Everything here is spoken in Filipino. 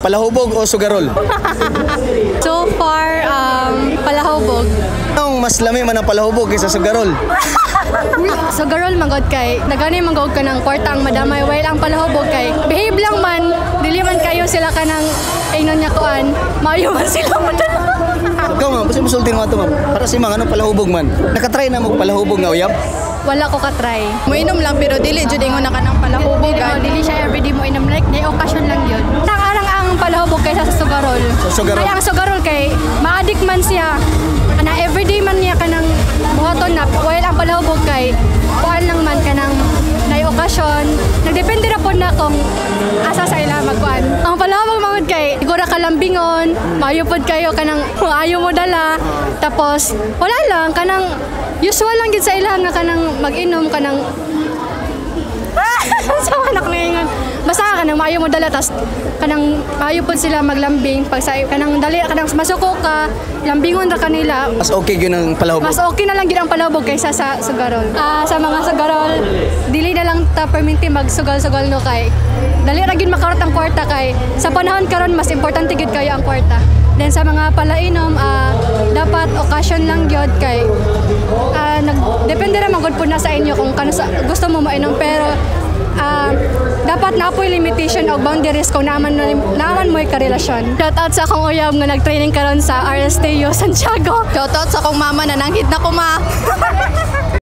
palahubog o sugarol? So far, palahubog. Anong mas lami man ang palahubog kaysa sugarol? Sugarol manggod kay nagani manggod ka ng kwarta ang madamay, while ang palahubog kay behave lang man, dili man kayo sila ka ng ingnon niya kuan, maayo man sila madala. Ikaw ma'am, kasi musultin mo ito ma'am. Para si mga anong palahubog man. Nakatry na mo palahubog nga uyab? Wala ko ka-try. Moinom lang pero dili jud ingon na kanang palahubog. Dili siya everyday mo inom, like may occasion lang yun. Arang ang palahubog kaysa sa sugarol. So, sugarol. Kaya ang sugarol kay ma-addict man siya. Ana everyday man niya kanang buhaton na, while ang palahubog kay kuan lang man kanang nay okasyon. Nagdepende ra po na kung asa sa ila magkuan. Ang palahubog mangod kay siguro ka lambingon, maayo pod kayo kanang maayo mo dala. Tapos wala lang kanang usual lang gid sa ila nga kanang mag-inom kanang sa anak na ingon. Basta kanang maayo mo dala tas kanang maayo pod sila maglambing pag sa kanang dali kanang masuko ka lambingon ra kanila. Mas okay yun ang palahubog? Mas okay na lang gid ang palahubog kaysa sa sugarol. Sa mga sugarol, dili na lang ta perminti magsugal-sugal no kay dali ra gid makarot ang kwarta kay sa panahon karon mas importante gid kayo ang kwarta. Then sa mga palainom, dapat occasion lang gyud kay depende ra magud pud na sa inyo kung kano gusto mo mainom, pero dapat na po'y limitation o boundaries kung naman mo'y karelasyon. Shoutout sa akong uyab nga nag-training karon sa RSTU Santiago. Shoutout sa akong mama na nanghid na ko ma.